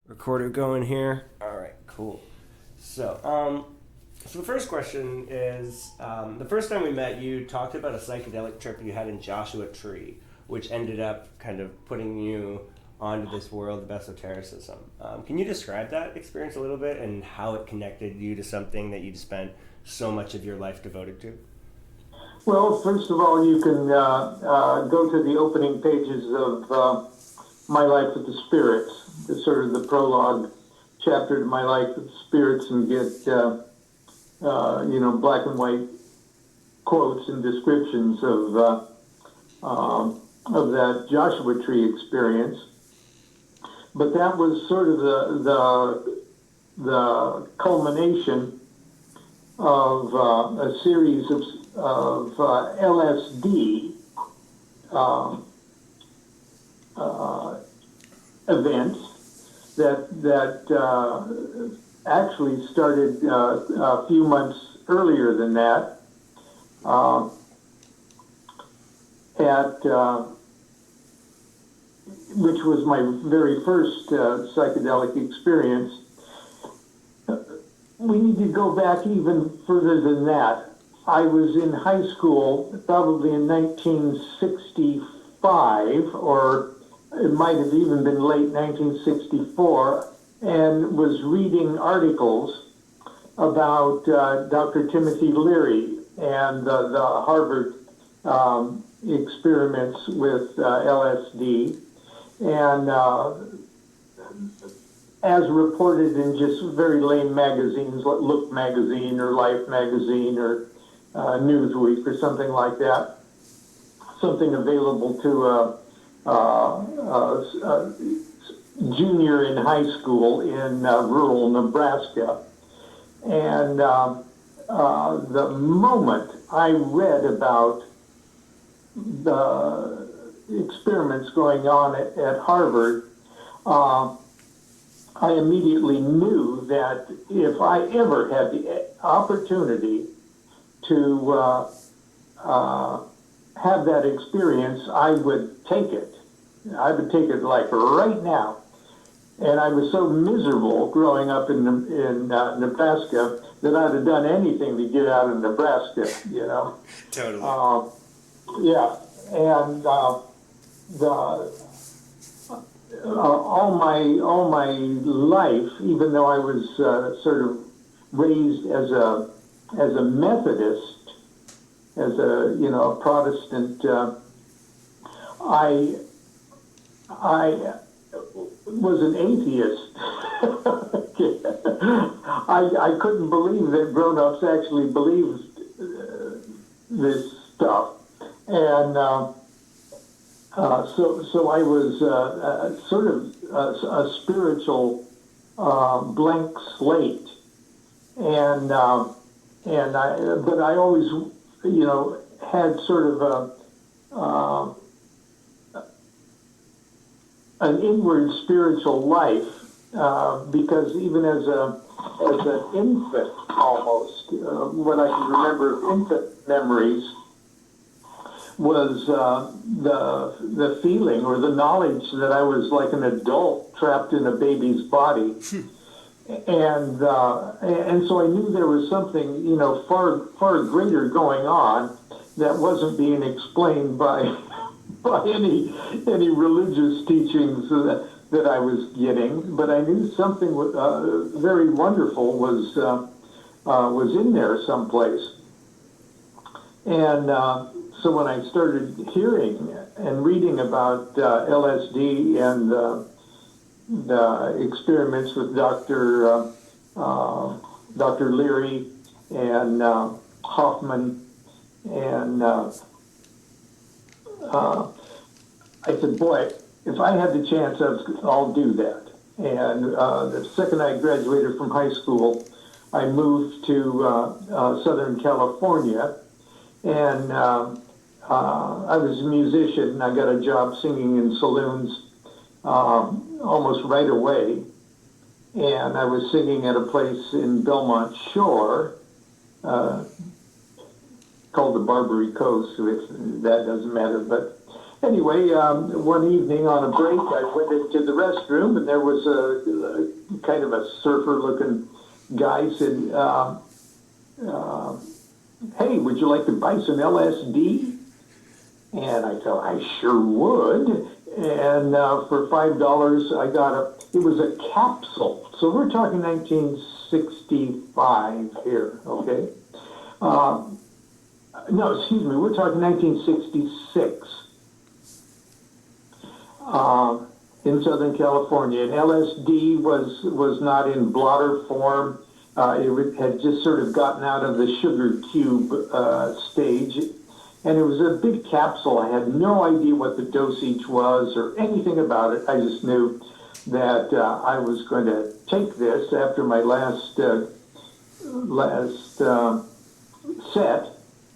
Recorder going here. All right, cool. So, so the first question is, the first time we met, you talked about a psychedelic trip you had in Joshua Tree, which ended up kind of putting you onto this world of esotericism. Can you describe that experience a little bit and how it connected you to something that you'd spent so much of your life devoted to? Well, first of all, you can go to the opening pages of My Life with the Spirits, the sort of the prologue chapter to My Life with the Spirits, and get black and white quotes and descriptions of that Joshua Tree experience. But that was sort of the culmination of a series of LSD events that actually started a few months earlier than that at which was my very first psychedelic experience. We need to go back even further than that. I was in high school, probably in 1965, or it might have even been late 1964, and was reading articles about Dr. Timothy Leary and the Harvard experiments with LSD. And as reported in just very lame magazines like Look magazine or Life magazine or Newsweek or something like that, something available to a junior in high school in rural Nebraska. And the moment I read about the experiments going on at Harvard, I immediately knew that if I ever had the opportunity to have that experience, I would take it. I would take it like right now. And I was so miserable growing up in Nebraska that I'd have done anything to get out of Nebraska, you know. Totally. Yeah, and all my life, even though I was sort of raised as a Methodist, as a Protestant, I was an atheist. I couldn't believe that grown-ups actually believed this stuff, and so I was sort of a spiritual blank slate, but I always had sort of an inward spiritual life, because even as an infant, almost what I can remember of infant memories was the feeling or the knowledge that I was like an adult trapped in a baby's body, and so I knew there was something far greater going on that wasn't being explained by any religious teachings that I was getting, but I knew something very wonderful was in there someplace. And so when I started hearing and reading about LSD and the experiments with Dr. Leary and Hoffman, and I said, boy, if I had the chance, I'll do that. And the second I graduated from high school, I moved to Southern California, and I was a musician. I got a job singing in saloons almost right away, and I was singing at a place in Belmont Shore called the Barbary Coast, which that doesn't matter, but Anyway, one evening on a break, I went into the restroom, and there was a kind of a surfer-looking guy said, "Hey, would you like to buy some LSD?" And I thought, I sure would. And for $5, I got it was a capsule. So we're talking 1965 here, okay? No, excuse me, we're talking 1966 in Southern California. And LSD was not in blotter form. Had just sort of gotten out of the sugar cube stage. And it was a big capsule. I had no idea what the dosage was or anything about it. I just knew that I was going to take this after my last set,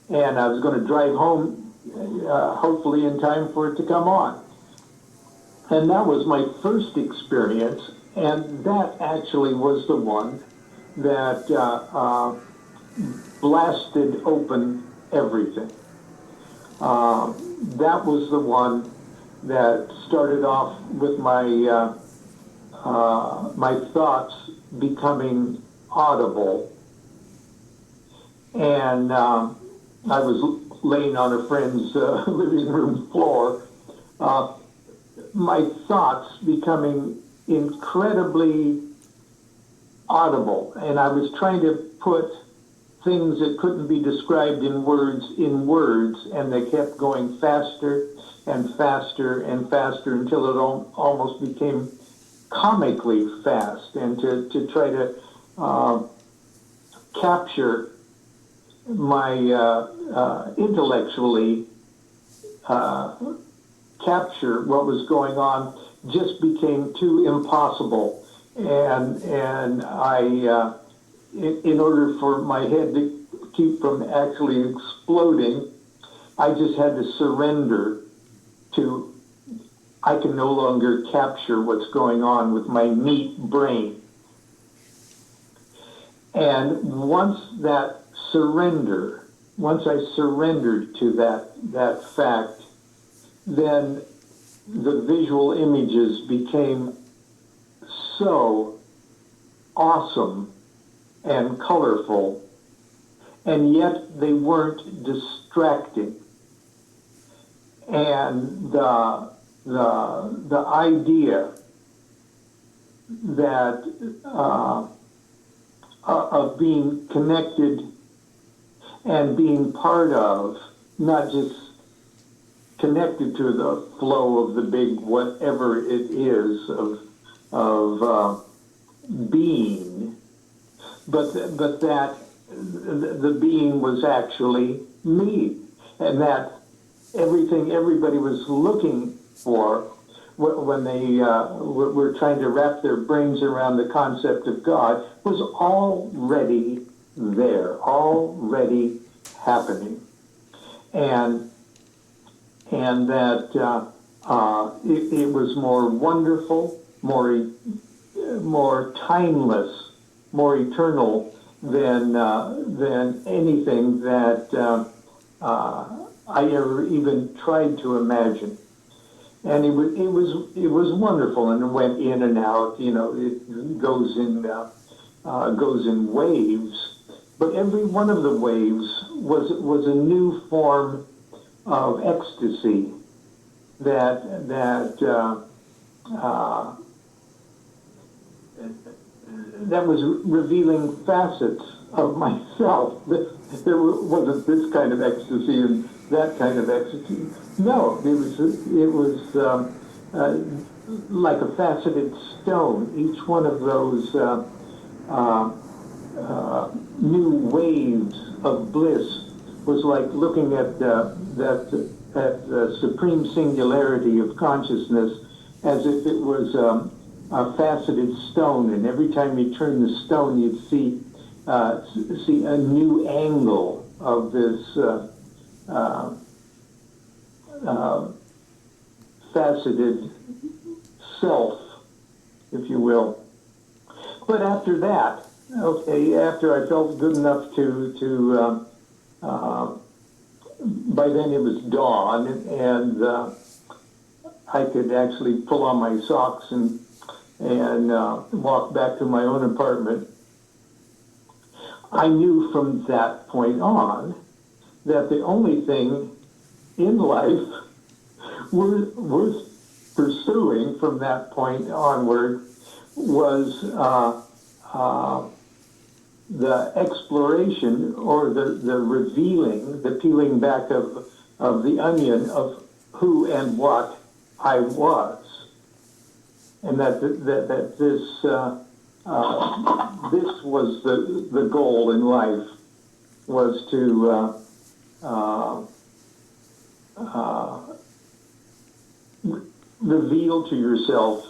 and I was going to drive home, hopefully in time for it to come on. And that was my first experience, and that actually was the one that blasted open everything. That was the one that started off with my my thoughts becoming audible, and I was laying on a friend's living room floor. My thoughts becoming incredibly audible, and I was trying to put things that couldn't be described in words, and they kept going faster and faster and faster until it almost became comically fast. And to try to capture my intellectually capture what was going on just became too impossible, and I in order for my head to keep from actually exploding, I just had to surrender to, I can no longer capture what's going on with my neat brain. And once I surrendered to that fact, then the visual images became so awesome and colorful, and yet they weren't distracting. And the idea that of being connected and being part of, not just connected to the flow of the big whatever it is of being, but that the being was actually me, and that everything everybody was looking for when they were trying to wrap their brains around the concept of God was already there, already happening, and that it was more wonderful, more timeless, more eternal than anything that I ever even tried to imagine. And it was wonderful, and it went in and out. You know, it goes in waves. But every one of the waves was a new form of ecstasy that was revealing facets of myself. There wasn't this kind of ecstasy and that kind of ecstasy. No, it was like a faceted stone. Each one of those new waves of bliss was like looking at the supreme singularity of consciousness as if it was a faceted stone, and every time you turn the stone, you'd see a new angle of this faceted self, if you will. But after that, after I felt good enough to by then it was dawn, and I could actually pull on my socks and walk back to my own apartment. I knew from that point on that the only thing in life worth pursuing from that point onward was the exploration or the revealing, the peeling back of the onion of who and what I was. And that this was the goal in life, was to reveal to yourself.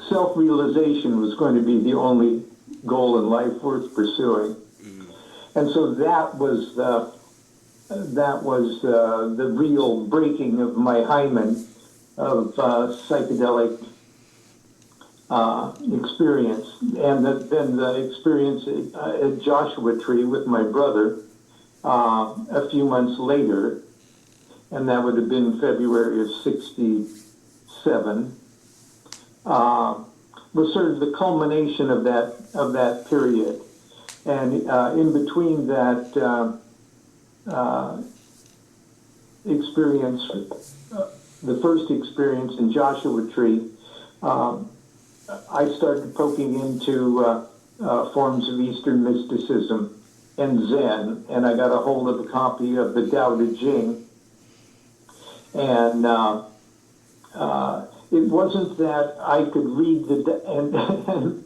Self-realization was going to be the only goal in life worth pursuing, and so that was the real breaking of my hymen of psychedelic experience, and then the experience at Joshua Tree with my brother a few months later, and that would have been February of '67. Was sort of the culmination of that period, and in between that experience, the first experience in Joshua Tree, I started poking into forms of Eastern mysticism and Zen, and I got a hold of a copy of the Tao Te Ching, and it wasn't that I could read and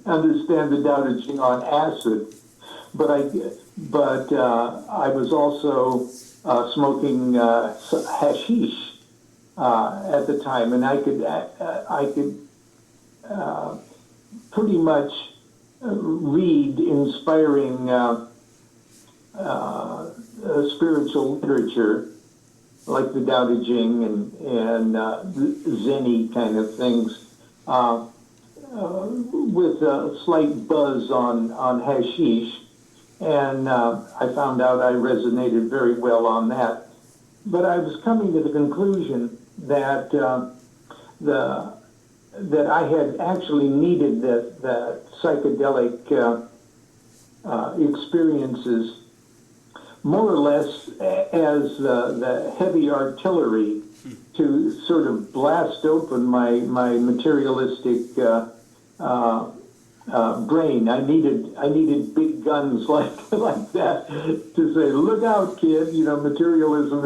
understand the Tao Te Ching on acid, but I was also smoking hashish at the time, and I could pretty much read inspiring spiritual literature, like the Tao Te Ching and Zen-y kind of things, with a slight buzz on hashish, and I found out I resonated very well on that. But I was coming to the conclusion that that I had actually needed the psychedelic experiences more or less as the heavy artillery to sort of blast open my materialistic brain. I needed big guns like that to say, look out, kid. Materialism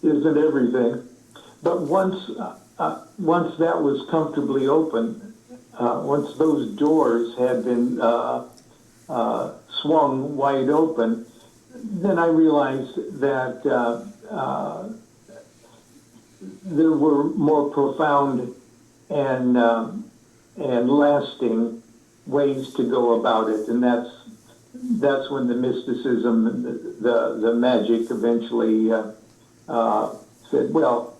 isn't everything. But once that was comfortably open, once those doors had been swung wide open, then I realized that there were more profound and lasting ways to go about it, and that's when the mysticism, the magic, eventually said, well,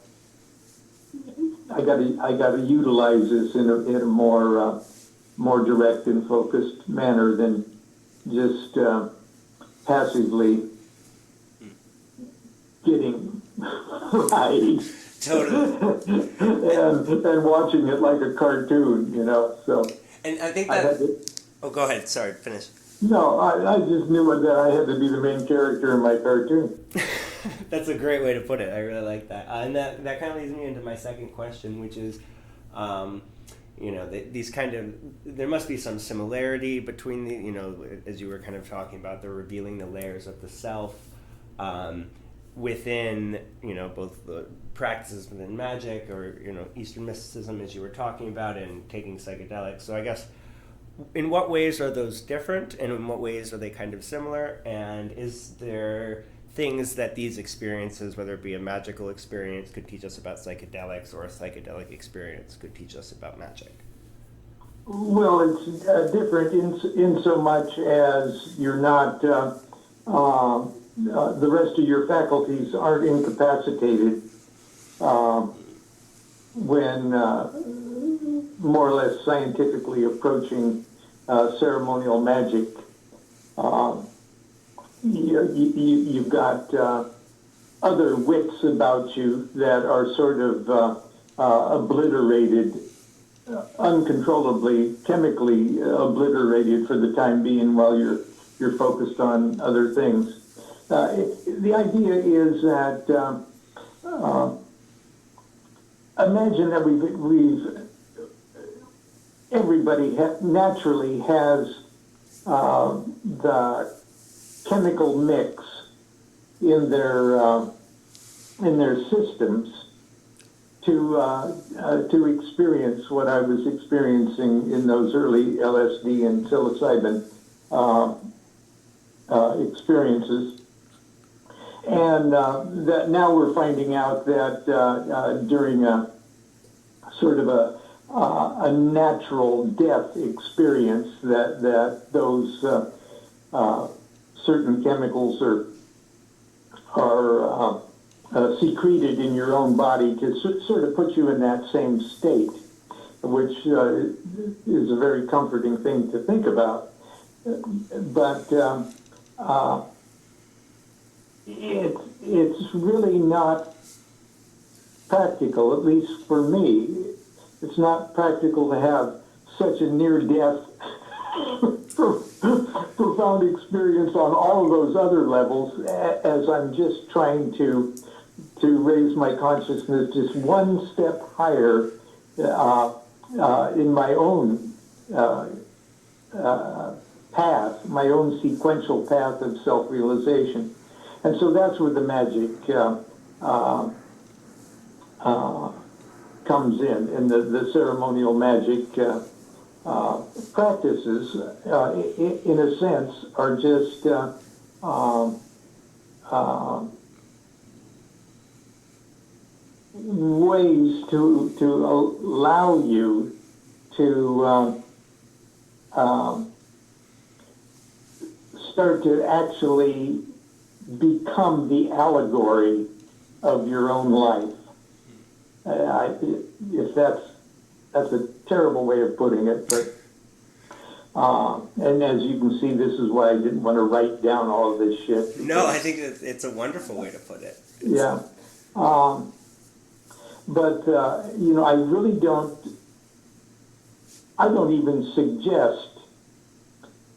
I got to utilize this in a more direct and focused manner than just passively getting right. Totally. and watching it like a cartoon, So. And I think that. Oh, go ahead. Sorry, finish. No, I just knew that I had to be the main character in my cartoon. That's a great way to put it. I really like that. And that kind of leads me into my second question, which is, these kind of, there must be some similarity between the, as you were kind of talking about, the revealing the layers of the self within, both the practices within magic or, Eastern mysticism, as you were talking about, and taking psychedelics. So I guess, in what ways are those different, and in what ways are they kind of similar? And is there things that these experiences, whether it be a magical experience, could teach us about psychedelics, or a psychedelic experience could teach us about magic? Well, it's different in so much as you're not, the rest of your faculties aren't incapacitated when more or less scientifically approaching ceremonial magic. You've got other wits about you that are sort of obliterated, uncontrollably, chemically obliterated for the time being while you're focused on other things. The idea is that imagine that everybody naturally has the chemical mix in their systems to experience what I was experiencing in those early LSD and psilocybin experiences. And that now we're finding out that during a sort of a natural death experience, that those certain chemicals are secreted in your own body to sort of put you in that same state, which is a very comforting thing to think about. But it's really not practical, at least for me. It's not practical to have such a near-death, profound experience on all of those other levels, as I'm just trying to raise my consciousness just one step higher in my own path, my own sequential path of self-realization. And so that's where the magic comes in the ceremonial magic practices, in a sense, are just ways to allow you to start to actually become the allegory of your own life. If that's a terrible way of putting it, but and as you can see, this is why I didn't want to write down all of this shit. No, I think it's a wonderful way to put it. Yeah. But I really don't even suggest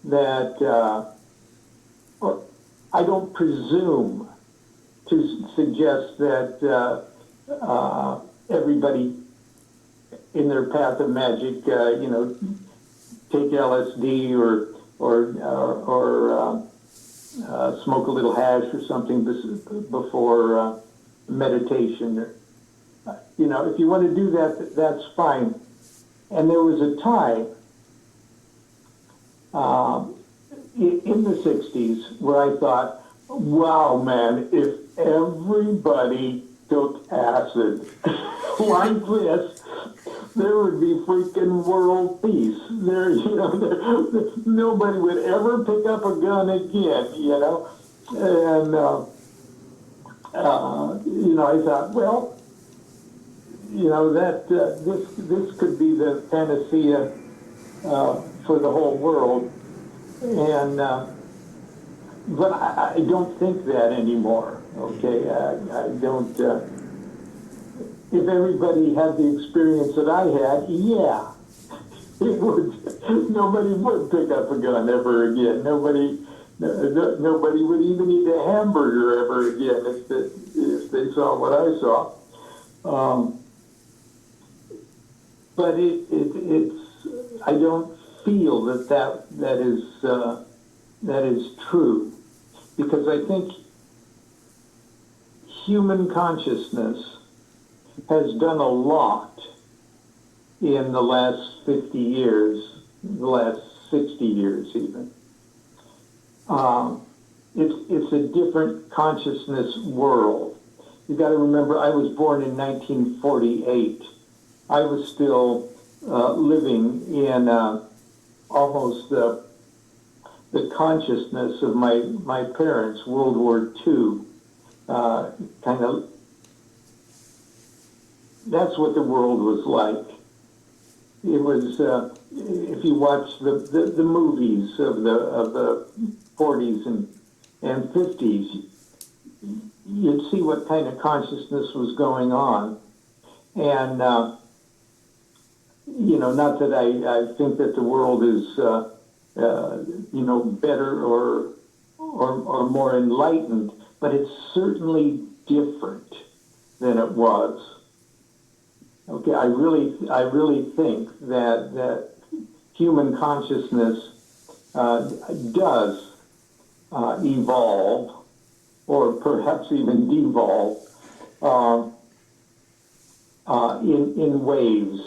that, or I don't presume to suggest that everybody in their path of magic, take LSD or smoke a little hash or something before meditation. If you want to do that, that's fine. And there was a time in the 60s where I thought, wow, man, if everybody took acid like this, there would be freaking world peace. Nobody would ever pick up a gun again, And, I thought, well, this could be the panacea for the whole world. And, but I don't think that anymore, okay? I don't, if everybody had the experience that I had, yeah, nobody would pick up a gun ever again. Nobody would even eat a hamburger ever again if they saw what I saw. But it's I don't feel that is true, because I think human consciousness has done a lot in the last 50 years, the last 60 years even. It's a different consciousness world. You got to remember, I was born in 1948. I was still living in almost the consciousness of my parents, World War II. Kind of, that's what the world was like. It was, if you watch the movies of the 40s and 50s, you'd see what kind of consciousness was going on. And, not that I think that the world is, better or more enlightened, but it's certainly different than it was. Okay, I really think that human consciousness does evolve, or perhaps even devolve, in waves.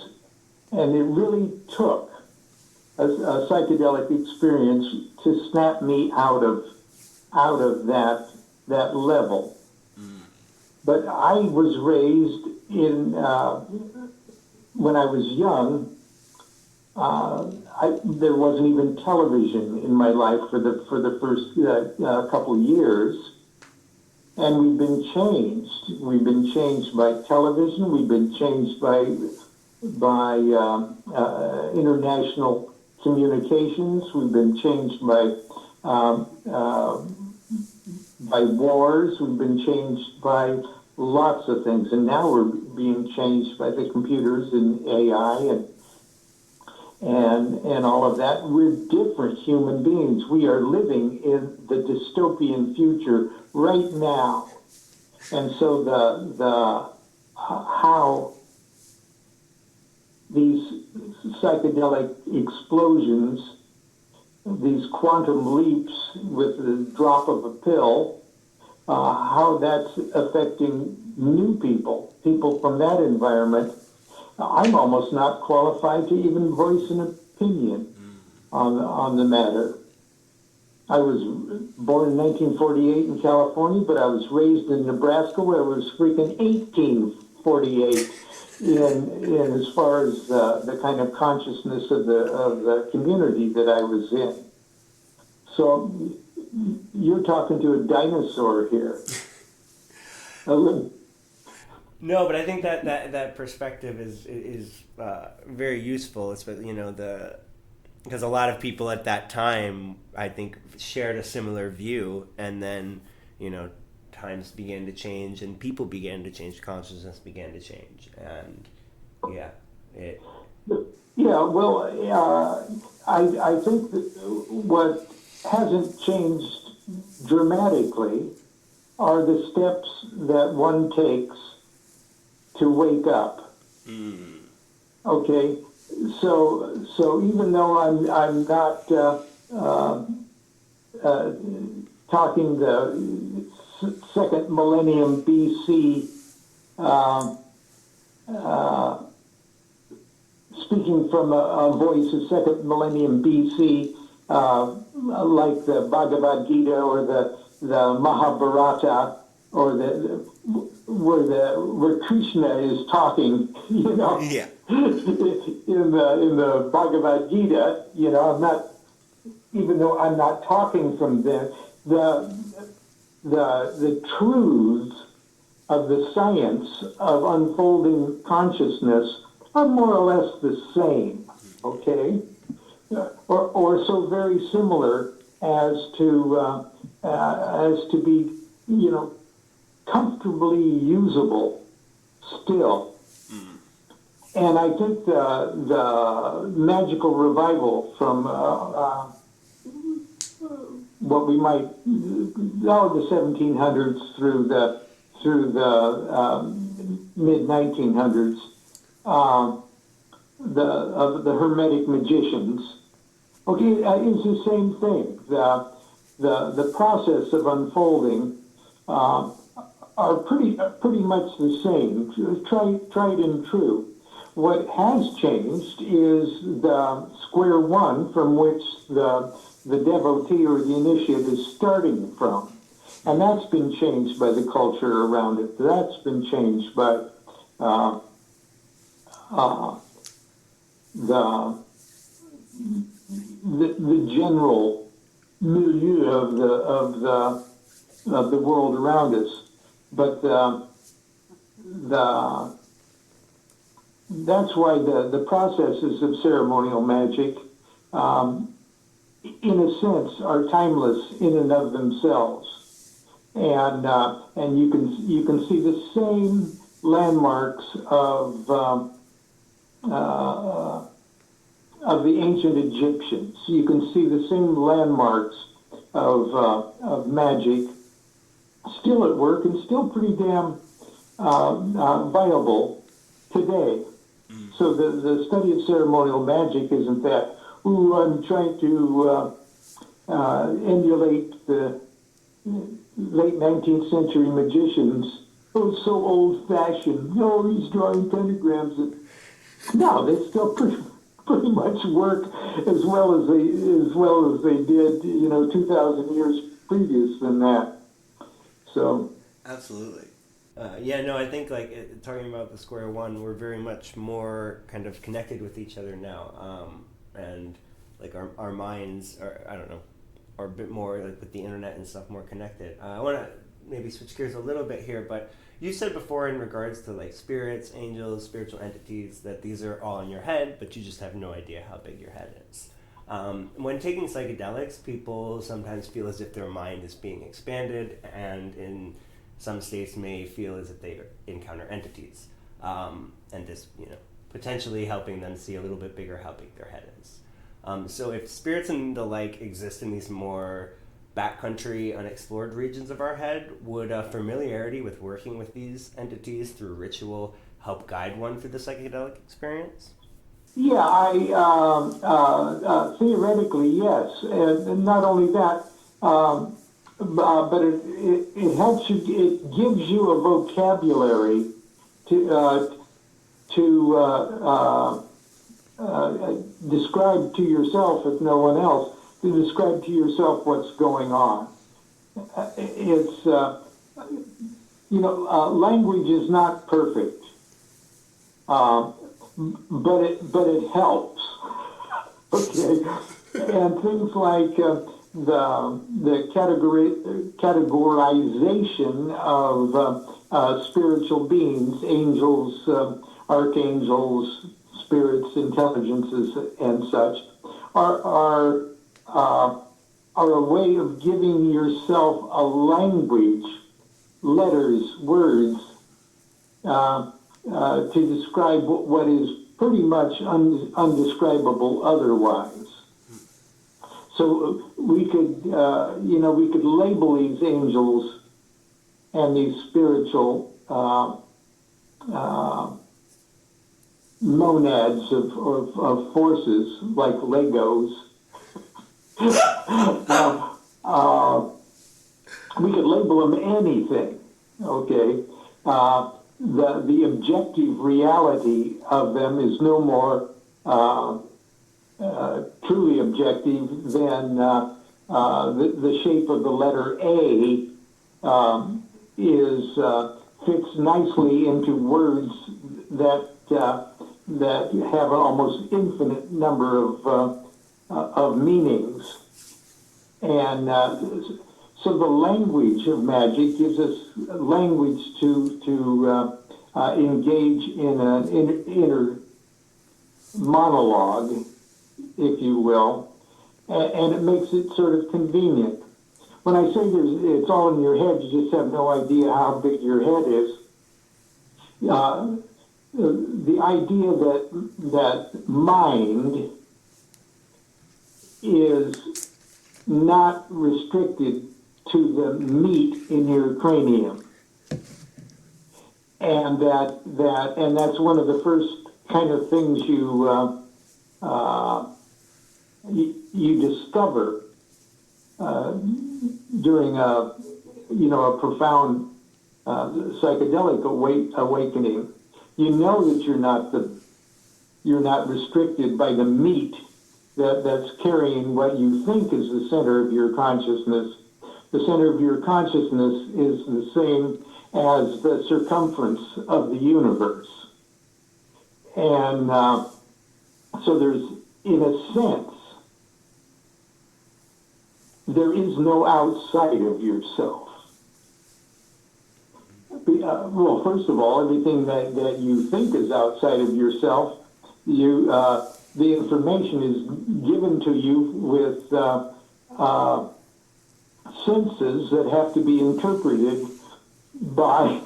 And it really took a psychedelic experience to snap me out of that level. But I was raised in when I was young. There wasn't even television in my life for the first couple of years, and we've been changed. We've been changed by television. We've been changed by international communications. We've been changed by wars. We've been changed by lots of things, and now we're being changed by the computers and AI and all of that. We're different human beings. We are living in the dystopian future right now, and so the how these psychedelic explosions, these quantum leaps with the drop of a pill, how that's affecting new people from that environment. I'm almost not qualified to even voice an opinion on the matter. I was born in 1948 in California, but I was raised in Nebraska, where it was freaking 1848 in as far as the kind of consciousness of the community that I was in. So you're talking to a dinosaur here. No, but I think that perspective is very useful. It's because a lot of people at that time, I think, shared a similar view, and then times began to change, and people began to change, consciousness began to change, and it. Yeah, well, I think that what hasn't changed dramatically are the steps that one takes to wake up. Okay, so even though I'm not talking the second millennium BC, speaking from a voice of second millennium BC, like the Bhagavad Gita or the Mahabharata, or where Krishna is talking, Yeah. in the Bhagavad Gita, I'm not, even though I'm not talking from there, the truths of the science of unfolding consciousness are more or less the same, okay? Or so very similar as to be, comfortably usable still. And I think the magical revival from what we might the 1700s through the mid 1900s, the Hermetic magicians, okay, is the same thing. The process of unfolding are pretty much the same. Tried and true. What has changed is the square one from which the devotee or the initiate is starting from. And that's been changed by the culture around it. That's been changed by the general milieu of the world around us. But that's why the processes of ceremonial magic, in a sense, are timeless in and of themselves. and you can see the same landmarks of the ancient Egyptians. You can see the same landmarks of magic still at work and still pretty damn viable today. So the study of ceremonial magic isn't that, ooh, I'm trying to emulate the late 19th century magicians. Oh, so old-fashioned. No, he's drawing pentagrams. No, they still pretty much work as well as they did, 2,000 years previous than that. So. Absolutely. I think talking about the square one, we're very much more kind of connected with each other now, and like our minds are, I don't know, are a bit more like with the internet and stuff more connected. I want to maybe switch gears a little bit here, but you said before in regards to like spirits, angels, spiritual entities, that these are all in your head, but you just have no idea how big your head is. When taking psychedelics, people sometimes feel as if their mind is being expanded, and in some states may feel as if they encounter entities, and this, potentially helping them see a little bit bigger how big their head is. So if spirits and the like exist in these more backcountry, unexplored regions of our head, would familiarity with working with these entities through ritual help guide one through the psychedelic experience? Yeah, theoretically, yes. And not only that, but it helps you, it gives you a vocabulary to describe to yourself, if no one else, to describe to yourself what's going on. It's, language is not perfect, but it helps. Okay, and things like the categorization of spiritual beings, angels, archangels, spirits, intelligences, and such, are a way of giving yourself a language, letters, words, to describe what is pretty much undescribable otherwise. So we could label these angels and these spiritual monads of forces like Legos. We could label them anything, okay? The objective reality of them is no more truly objective than the shape of the letter A fits nicely into words that have an almost infinite number of meanings, and so the language of magic gives us language to engage in an inner monologue, if you will, and it makes it sort of convenient. When I say it's all in your head, you just have no idea how big your head is. The idea that mind is not restricted to the meat in your cranium, and that's one of the first kind of things you discover during a profound psychedelic awakening. You know that you're not restricted by the meat that's carrying what you think is the center of your consciousness. The center of your consciousness is the same as the circumference of the universe. And so there's, in a sense, there is no outside of yourself. Well, first of all, everything that you think is outside of yourself, the information is given to you with senses that have to be interpreted by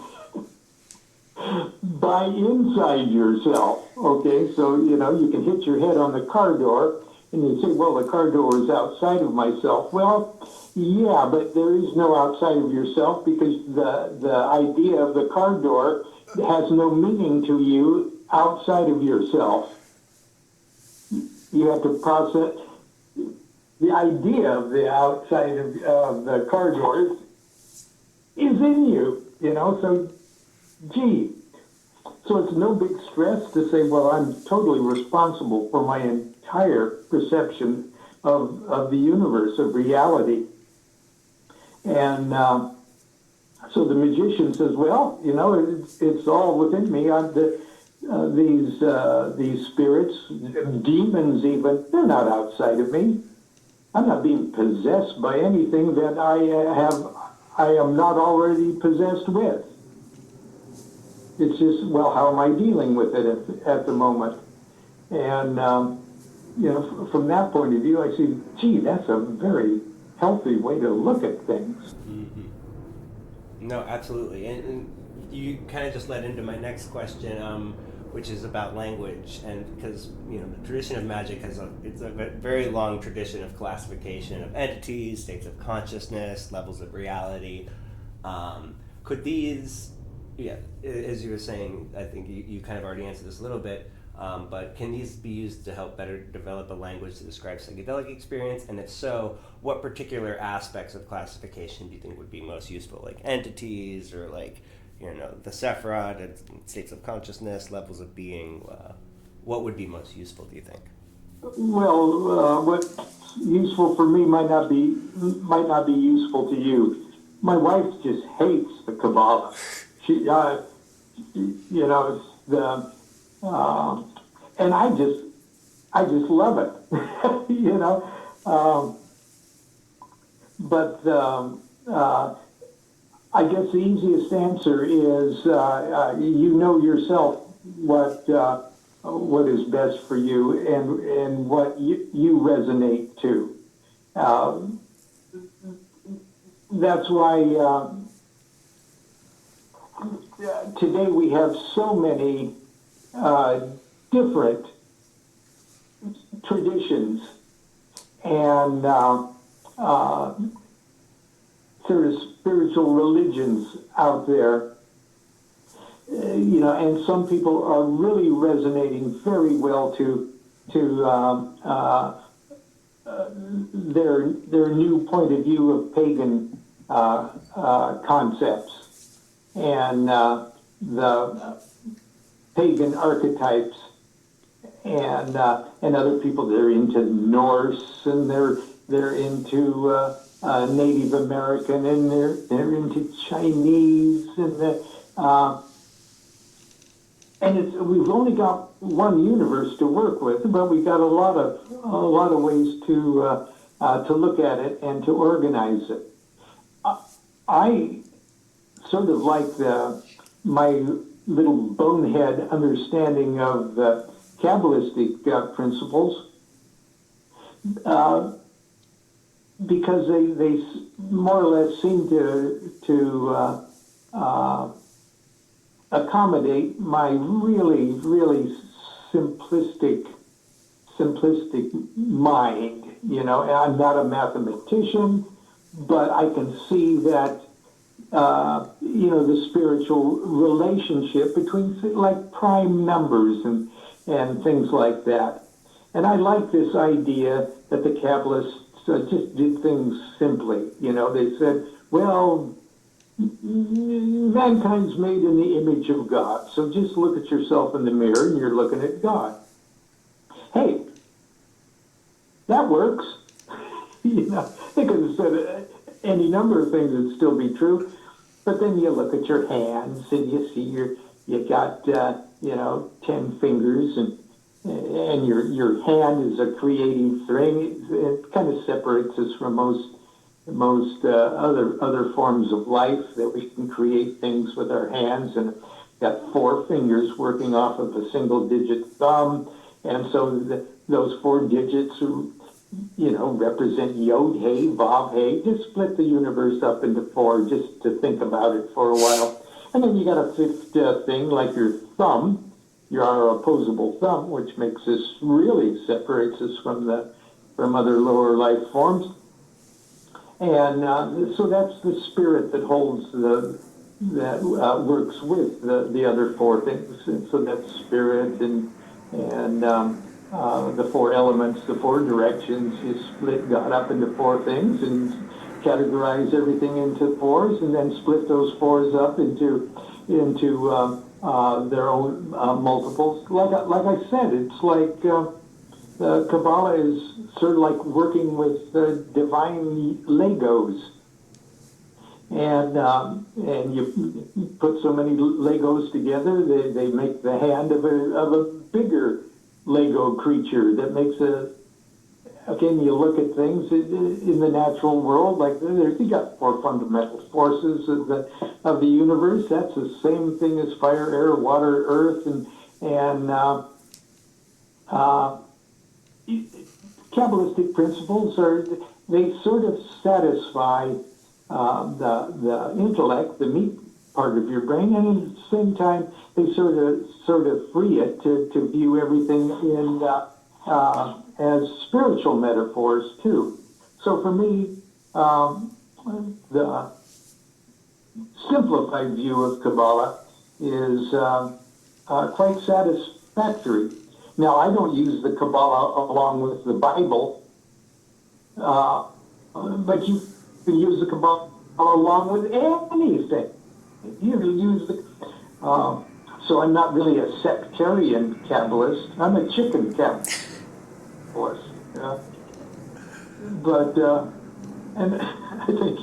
inside yourself. Okay, so you can hit your head on the car door and you say, well, the car door is outside of myself. Well, yeah, but there is no outside of yourself, because the idea of the car door has no meaning to you outside of yourself. You have to process the idea of the outside of the car door is in you, so gee. So it's no big stress to say, well, I'm totally responsible for my entire perception of the universe, of reality. And so the magician says, well, it's all within me. These spirits, demons even, they're not outside of me. I'm not being possessed by anything that I am not already possessed with. It's just, well, how am I dealing with it at the moment? And, from that point of view, I see, gee, that's a very healthy way to look at things. Mm-hmm. No, absolutely. And you kind of just led into my next question, which is about language. And because, the tradition of magic it's a very long tradition of classification of entities, states of consciousness, levels of reality. Could these... Yeah, as you were saying, I think you kind of already answered this a little bit, but can these be used to help better develop a language to describe psychedelic experience? And if so, what particular aspects of classification do you think would be most useful? Like entities, or like, the Sephiroth, states of consciousness, levels of being? What would be most useful, do you think? Well, what's useful for me might not be useful to you. My wife just hates the Kabbalah. She, it's the, and I just love it, but I guess the easiest answer is, yourself what is best for you and what you resonate to. That's why, today we have so many different traditions and sort of spiritual religions out there, and some people are really resonating very well to their new point of view of pagan concepts. And the pagan archetypes, and other people that are into Norse, and they're into Native American, and they're into Chinese, and we've only got one universe to work with, but we've got a lot of ways to look at it and to organize it. I sort of like my little bonehead understanding of the Kabbalistic principles, because they more or less seem to accommodate my really, really simplistic mind. I'm not a mathematician, but I can see that the spiritual relationship between like prime numbers and things like that. And I like this idea that the Kabbalists just did things simply. They said, well, mankind's made in the image of God, so just look at yourself in the mirror and you're looking at God. Hey, that works. They could have said any number of things would still be true. But then you look at your hands and you see you got 10 fingers, and your hand is a creative thing. It kind of separates us from most other forms of life, that we can create things with our hands, and got 4 fingers working off of a single digit thumb, and so those 4 digits represent Yod, Hey, Vav, Hey. Just split the universe up into four just to think about it for a while. And then you got a fifth thing like your thumb, your opposable thumb, which makes us really separates us from other lower life forms. And so that's the spirit that holds that works with the other four things. And so that's spirit and the four elements, the four directions. You split God up into four things and categorize everything into fours, and then split those fours up into their own multiples. Like I said, it's like Kabbalah is sort of like working with divine Legos. And you put so many Legos together, they make the hand of a bigger Lego creature that makes again, you look at things in the natural world, like you got four fundamental forces of the universe. That's the same thing as fire, air, water, earth, and Kabbalistic principles they sort of satisfy the intellect, the meat part of your brain, and at the same time they sort of free it to view everything in as spiritual metaphors too. So for me, the simplified view of Kabbalah is quite satisfactory. Now, I don't use the Kabbalah along with the Bible, but you can use the Kabbalah along with anything. You can use the. So I'm not really a sectarian Kabbalist. I'm a chicken Kabbalist. But and I think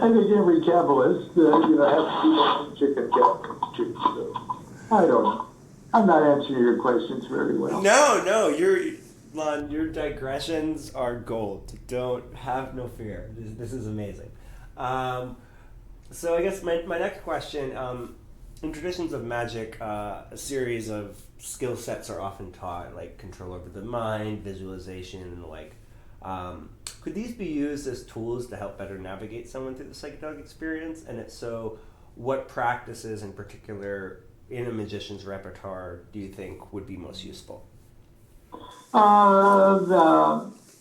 every Kabbalist has to be a chicken Kabbalist too. So I don't know. I'm not answering your questions very well. No, Lon, your digressions are gold. Don't have no fear. This is amazing. So I guess my next question, in traditions of magic, a series of skill sets are often taught, like control over the mind, visualization, and the like. Could these be used as tools to help better navigate someone through the psychedelic experience? And if so, what practices in particular in a magician's repertoire do you think would be most useful?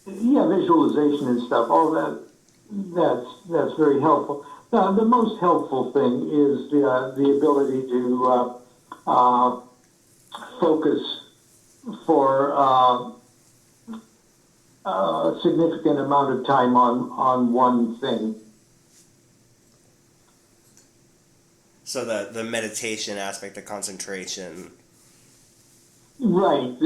Visualization and stuff. All that's very helpful. The most helpful thing is the ability to focus for a significant amount of time on one thing. So the meditation aspect, the concentration. Right.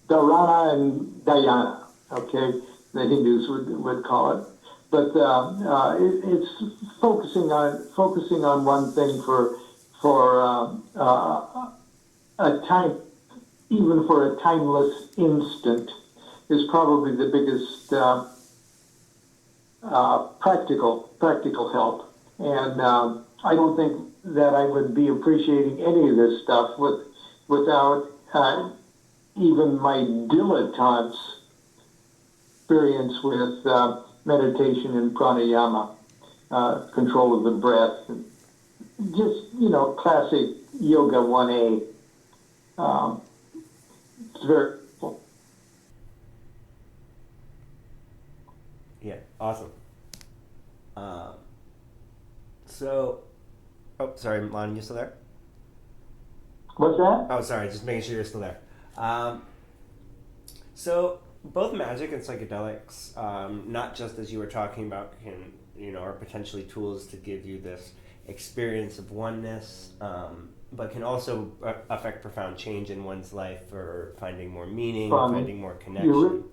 Dharana and Dhyana, okay, the Hindus would call it. But it's focusing on one thing for a time, even for a timeless instant, is probably the biggest practical help. And I don't think that I would be appreciating any of this stuff without even my dilettante's experience with meditation and pranayama, control of the breath, and just, classic yoga 1A. It's very cool. Yeah, awesome. Sorry, Lon, you still there? What's that? Oh, sorry, just making sure you're still there. So both magic and psychedelics, not just as you were talking about, are potentially tools to give you this experience of oneness, but can also affect profound change in one's life, or finding more meaning, finding more connection.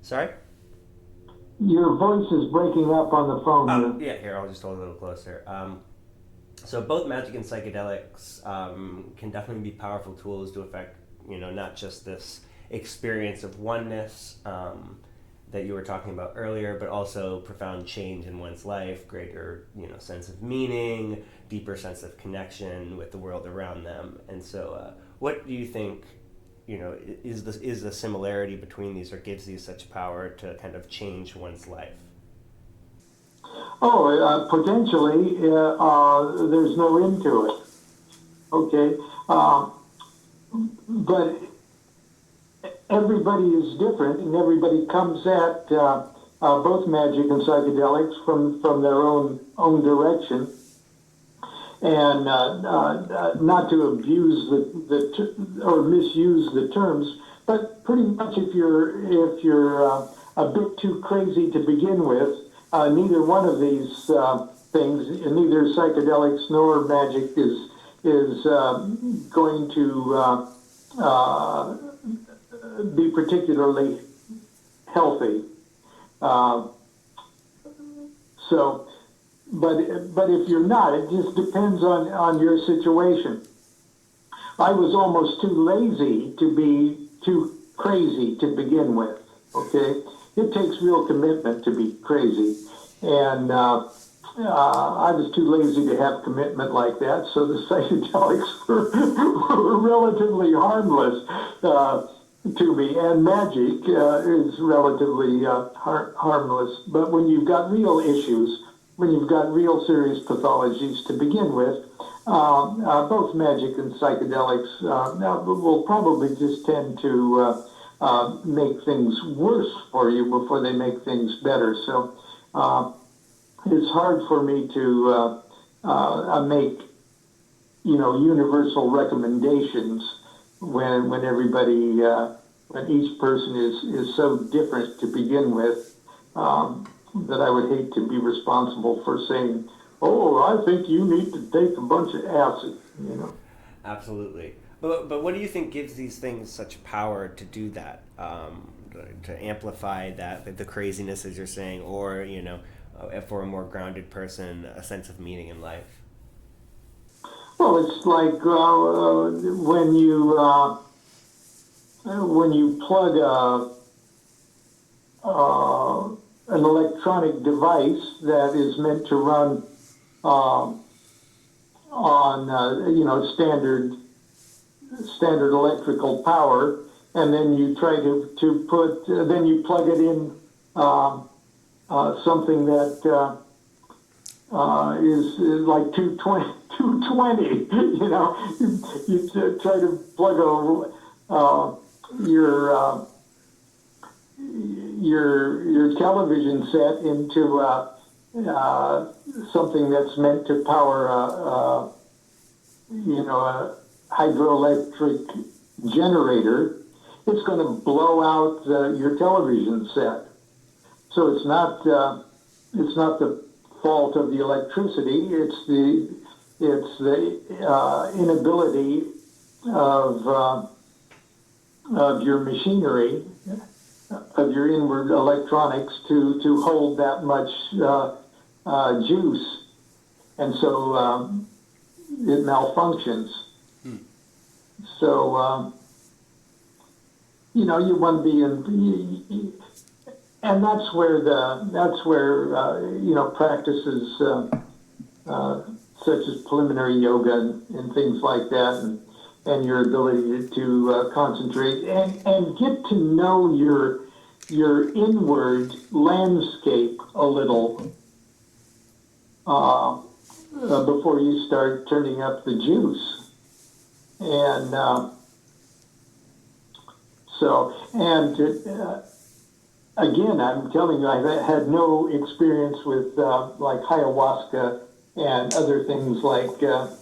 Sorry? Your voice is breaking up on the phone. Yeah, here, I'll just hold it a little closer. So both magic and psychedelics can definitely be powerful tools to affect, not just this experience of oneness that you were talking about earlier, but also profound change in one's life, greater, sense of meaning, deeper sense of connection with the world around them. And so what do you think is the similarity between these, or gives these such power to kind of change one's life? Oh, potentially, there's no end to it. Okay, but everybody is different, and everybody comes at both magic and psychedelics from their own direction. And not to abuse or misuse the terms, but pretty much if you're a bit too crazy to begin with, neither one of these things, neither psychedelics nor magic, is going to be particularly healthy. So. But if you're not, it just depends on your situation. I was almost too lazy to be too crazy to begin with. Okay, it takes real commitment to be crazy, and I was too lazy to have commitment like that. So the psychedelics were relatively harmless to me, and magic is relatively harmless. But when you've got real issues, when you've got real serious pathologies to begin with, both magic and psychedelics will probably just tend to make things worse for you before they make things better. So it's hard for me to make universal recommendations when everybody when each person is so different to begin with. That I would hate to be responsible for saying, "Oh, I think you need to take a bunch of acid." Absolutely. But what do you think gives these things such power to do that? To amplify the craziness, as you're saying, or for a more grounded person, a sense of meaning in life? Well, it's like when you plug an electronic device that is meant to run on standard electrical power, and then you try to put then you plug it in something that is like 220. You try to plug your television set into something that's meant to power a hydroelectric generator. It's going to blow out your television set. So it's not the fault of the electricity. It's the inability of your machinery, of your inward electronics to hold that much juice, and so it malfunctions. So you want to be in, and that's where practices such as preliminary yoga and things like that, and your ability to concentrate and get to know your inward landscape a little before you start turning up the juice. And again, I'm telling you, I've had no experience with like ayahuasca and other things like that.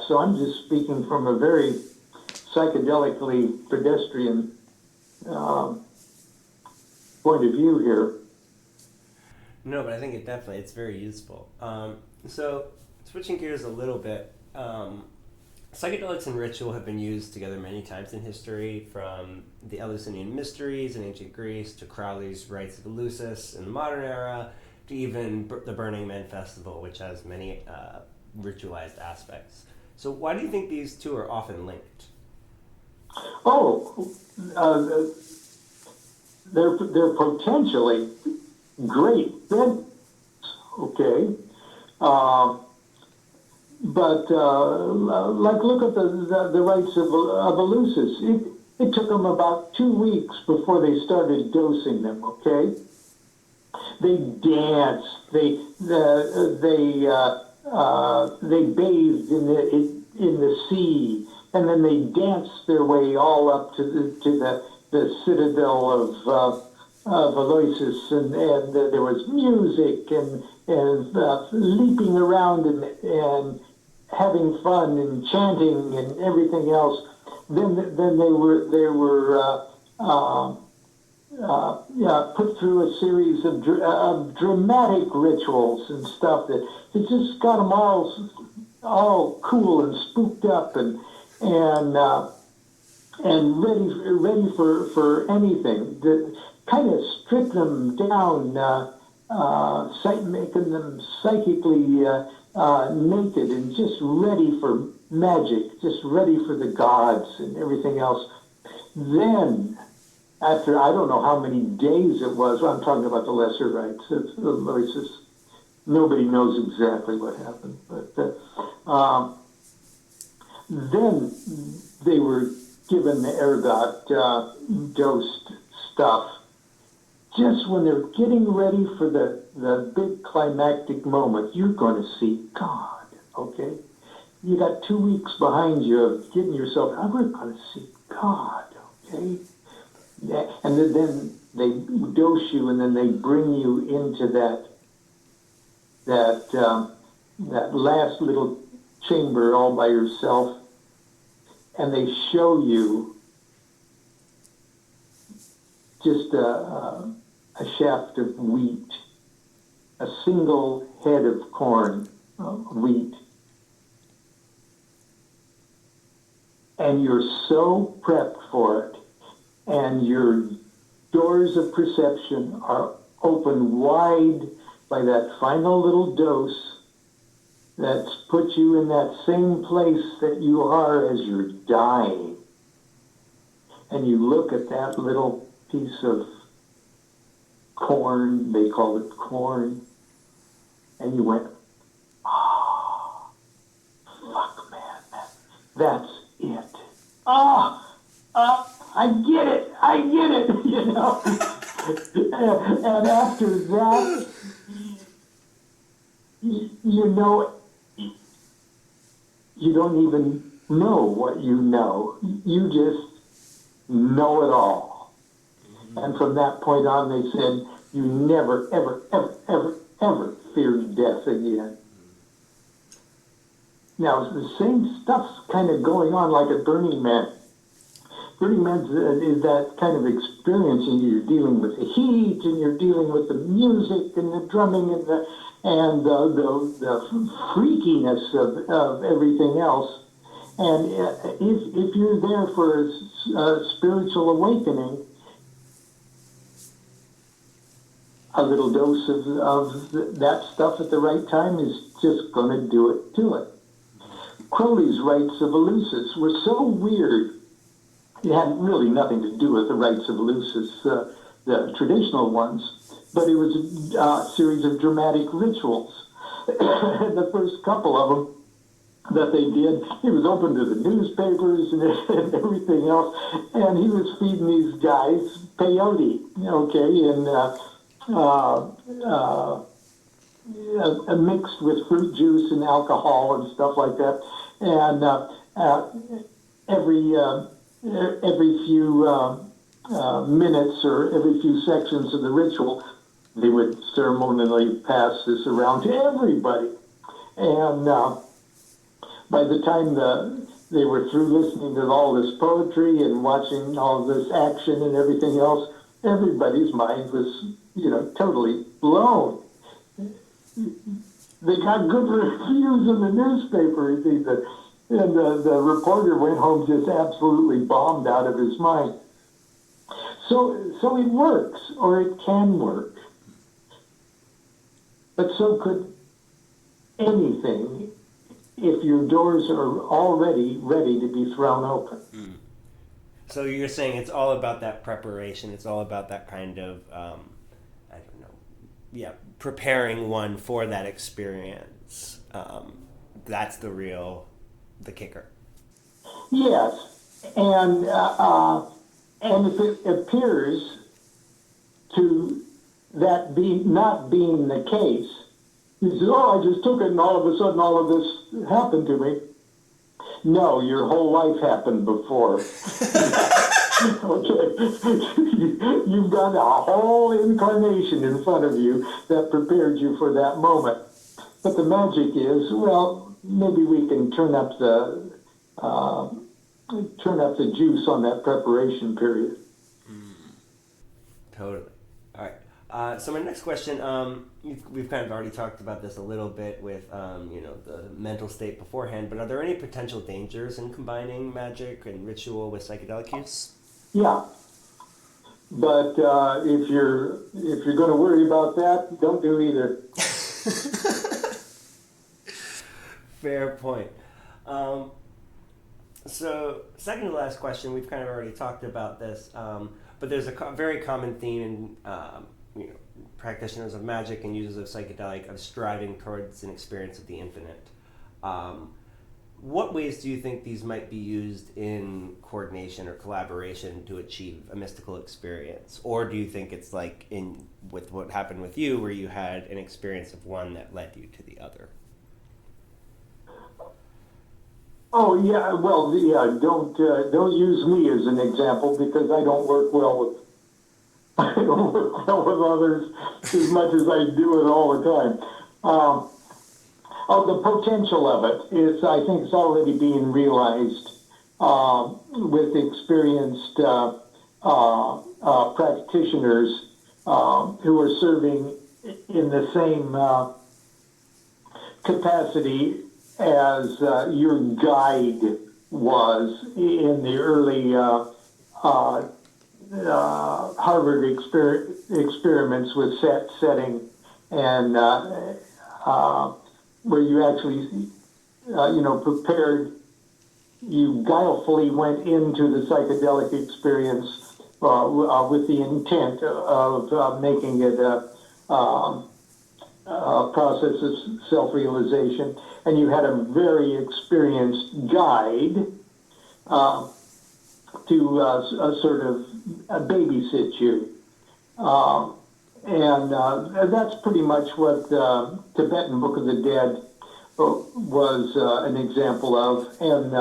So I'm just speaking from a very psychedelically pedestrian point of view here. No, but I think it's very useful. So switching gears a little bit, psychedelics and ritual have been used together many times in history, from the Eleusinian mysteries in ancient Greece to Crowley's Rites of Eleusis in the modern era, to even the Burning Man Festival, which has many ritualized aspects. So why do you think these two are often linked? Oh, they're potentially great benefits. Okay, but like look at the rites of Eleusis. It took them about 2 weeks before they started dosing them. Okay, they danced. They bathed in the sea, and then they danced their way all up to the citadel of Eleusis, and there was music and leaping around and having fun and chanting and everything else. Then they were put through a series of dramatic rituals and stuff that it just got them all cool and spooked up and ready for anything. That kind of stripped them down, making them psychically naked and just ready for magic, just ready for the gods and everything else. Then, after I don't know how many days it was, I'm talking about the lesser rites of Eleusis. Nobody knows exactly what happened, but then they were given the ergot dosed stuff just when they're getting ready for the big climactic moment. You're going to see God, okay? You got 2 weeks behind you of getting yourself, we're going to see God, okay? Yeah, and then they dose you, and then they bring you into that last little chamber all by yourself, and they show you just a shaft of wheat, a single head of corn, wheat. And you're so prepped for it, and your doors of perception are open wide by that final little dose that's put you in that same place that you are as you're dying. And you look at that little piece of corn, they call it corn, and you went, fuck, man, that's it. I get it, you know. And after that, you know, you don't even know what you know. You just know it all. And from that point on, they said, you never, ever, ever, ever, ever fear death again. Now, the same stuff's kind of going on like at Burning Man. Burning Man is that kind of experience, and you're dealing with the heat, and you're dealing with the music and the drumming and the freakiness of everything else. And if you're there for a spiritual awakening, a little dose of that stuff at the right time is just going to do it to it. Crowley's rites of Eleusis were so weird. It had really nothing to do with the rites of Eleusis, the traditional ones, but it was a series of dramatic rituals. The first couple of them that they did, it was open to the newspapers and everything else, and he was feeding these guys peyote, okay, and mixed with fruit juice and alcohol and stuff like that, and every few minutes or every few sections of the ritual, they would ceremonially pass this around to everybody. And by the time they were through listening to all this poetry and watching all this action and everything else, everybody's mind was, totally blown. They got good reviews in the newspaper, and the reporter went home just absolutely bombed out of his mind. So it works, or it can work. But so could anything if your doors are already ready to be thrown open. Mm. So you're saying it's all about that preparation. It's all about that kind of, preparing one for that experience that's the kicker. Yes, and if it appears to that be not being the case, you say, "Oh, I just took it, and all of a sudden, all of this happened to me." No, your whole life happened before. Okay, you've got a whole incarnation in front of you that prepared you for that moment. But the magic is, well, maybe we can turn up the juice on that preparation period. Totally. All right. So my next question, we've kind of already talked about this a little bit with, the mental state beforehand, but are there any potential dangers in combining magic and ritual with psychedelic use? Yeah. But if you're going to worry about that, don't do either. Fair point. So, second to last question, we've kind of already talked about this, but there's a very common theme in practitioners of magic and users of psychedelic of striving towards an experience of the infinite. What ways do you think these might be used in coordination or collaboration to achieve a mystical experience? Or do you think it's like with what happened with you, where you had an experience of one that led you to the other? Oh yeah, well yeah. Don't use me as an example because I don't work well with others as much as I do it all the time. The potential of it is, I think, it's already being realized with experienced practitioners who are serving in the same capacity as your guide was in the early Harvard experiments with setting and where you actually, prepared, you guilefully went into the psychedelic experience with the intent of making it a process of self-realization, and you had a very experienced guide to sort of babysit you. And that's pretty much what Tibetan Book of the Dead was an example of, and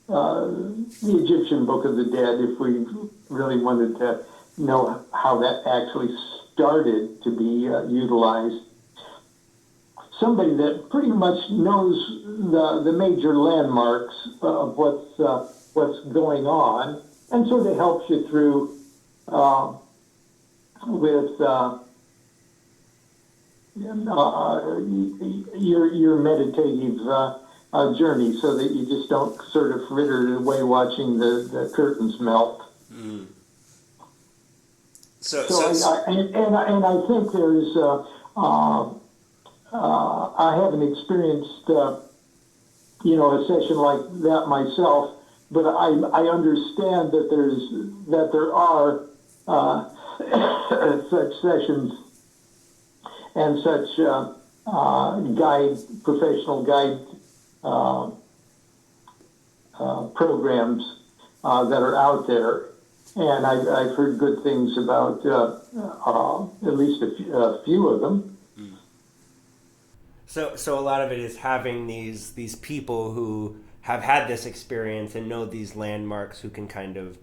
the Egyptian Book of the Dead, if we really wanted to know how that actually started to be utilized. Somebody that pretty much knows the major landmarks of what's going on, and sort of helps you through with your meditative journey, so that you just don't sort of fritter away watching the curtains melt. Mm. I think there's I haven't experienced a session like that myself, but I understand that there are such sessions and such professional guide programs that are out there, and I've heard good things about at least a few of them. So a lot of it is having these people who have had this experience and know these landmarks, who can kind of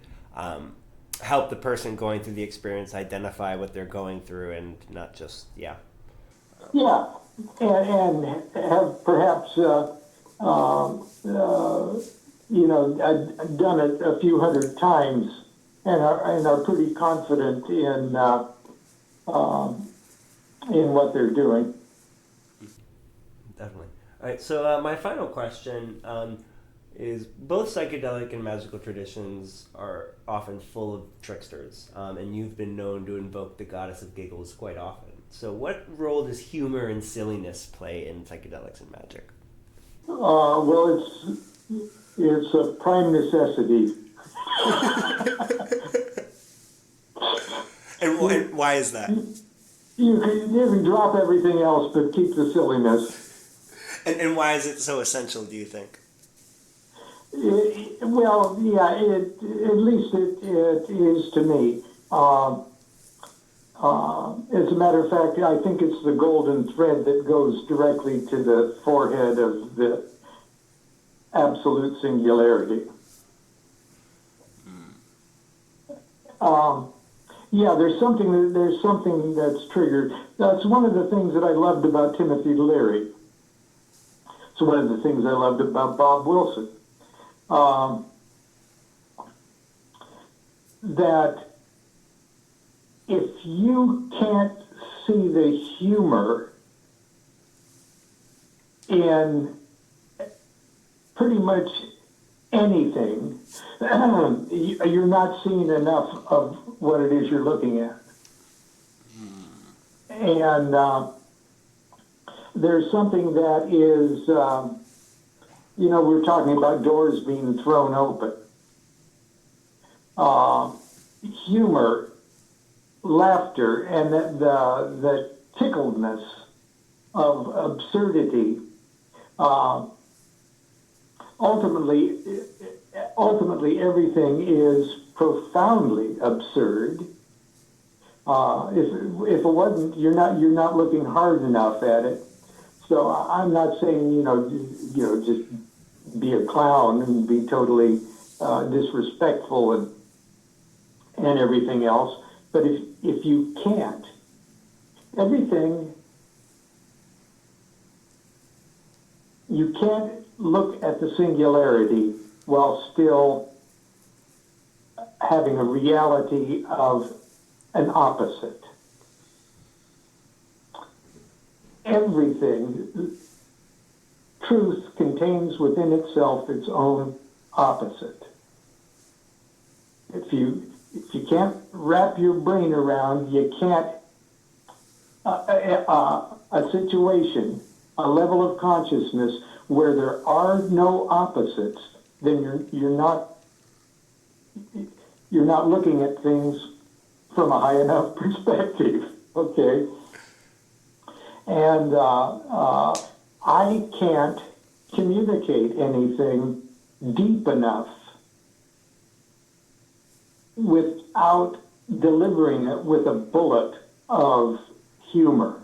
help the person going through the experience identify what they're going through, and not just and have perhaps done it a few hundred times and are pretty confident in what they're doing. Definitely. All right, so my final question is, both psychedelic and magical traditions are often full of tricksters, and you've been known to invoke the goddess of giggles quite often. So what role does humor and silliness play in psychedelics and magic? Well, it's a prime necessity. And why is that? You can drop everything else, but keep the silliness. And why is it so essential, do you think? Well, yeah, at least it is to me. As a matter of fact, I think it's the golden thread that goes directly to the forehead of the absolute singularity. Yeah, there's something that's triggered. That's one of the things that I loved about Timothy Leary. It's one of the things I loved about Bob Wilson. That if you can't see the humor in pretty much anything, you're not seeing enough of what it is you're looking at. And there's something that is, we're talking about doors being thrown open. Humor, laughter, and the tickledness of absurdity, ultimately everything is profoundly absurd. If it wasn't, you're not looking hard enough at it. So I'm not saying just be a clown and be totally disrespectful and everything else. But if you can't, you can't look at the singularity while still having a reality of an opposite. Everything, truth contains within itself its own opposite. If you can't wrap your brain around, you can't, a situation, a level of consciousness where there are no opposites, then you're not looking at things from a high enough perspective, okay? And I can't communicate anything deep enough without delivering it with a bullet of humor.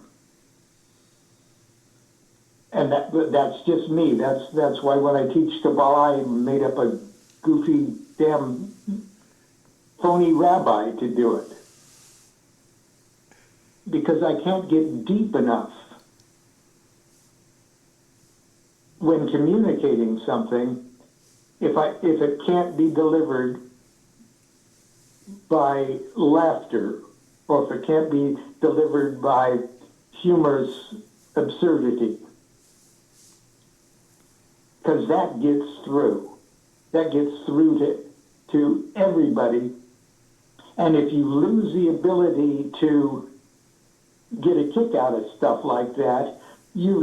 And that's just me. That's why when I teach Kabbalah, I made up a goofy, damn, phony rabbi to do it. Because I can't get deep enough when communicating something if it can't be delivered by laughter, or if it can't be delivered by humorous absurdity. Because that gets through. That gets through to everybody. And if you lose the ability to get a kick out of stuff like that, you're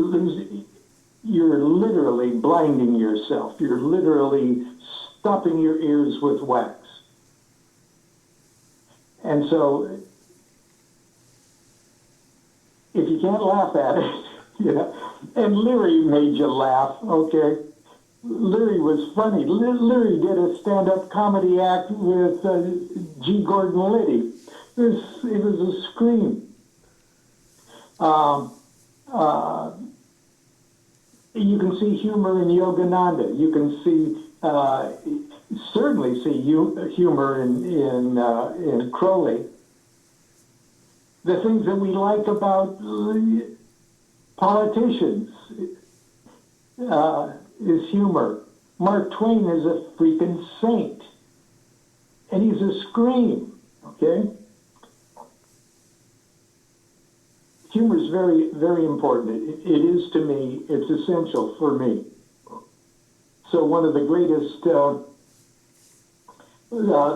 literally blinding yourself. You're literally stopping your ears with wax. And so, if you can't laugh at it, and Leary made you laugh, okay? Leary was funny. Leary did a stand-up comedy act with G. Gordon Liddy. It was a scream. You can see humor in Yogananda. You can certainly see humor in Crowley. The things that we like about politicians is humor. Mark Twain is a freaking saint, and he's a scream. Okay. Humor is very, very important. It is to me. It's essential for me. So one of the greatest,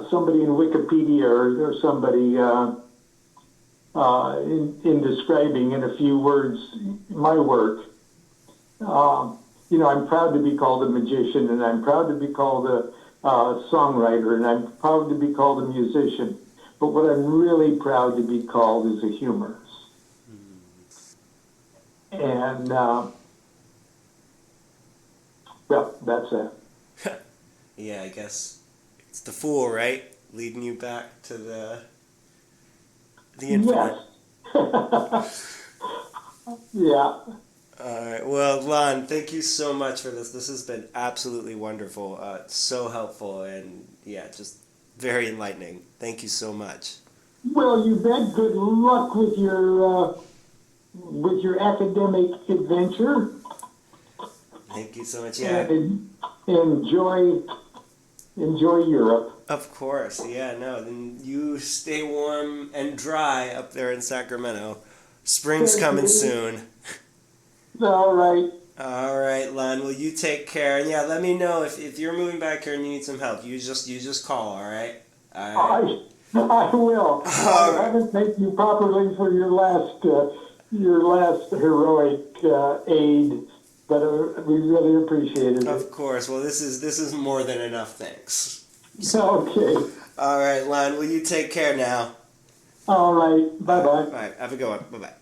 somebody in Wikipedia or somebody in describing in a few words my work, I'm proud to be called a magician, and I'm proud to be called a songwriter, and I'm proud to be called a musician. But what I'm really proud to be called is a humorist. And Well, that's it. Yeah, I guess it's the fool, right? Leading you back to the infinite. Yes. Yeah. All right. Well, Lon, thank you so much for this. This has been absolutely wonderful. So helpful and yeah, just very enlightening. Thank you so much. Well, you bet. Good luck with your academic adventure, Thank you so much. Yeah, and enjoy Europe. of course. Yeah, no. Then you stay warm and dry up there in Sacramento. Spring's Thank coming you. soon. All right. All right, Lon. Well, you take care, and yeah, let me know if you're moving back here and you need some help. You just call. All right. All right. I will. All I right. haven't thanked you properly for your last heroic aid, but we really appreciated it. Of course. Well, this is more than enough. Thanks. Okay. All right, Lon. Well, you take care now. All right. Bye bye. All right. Have a good one. Bye bye.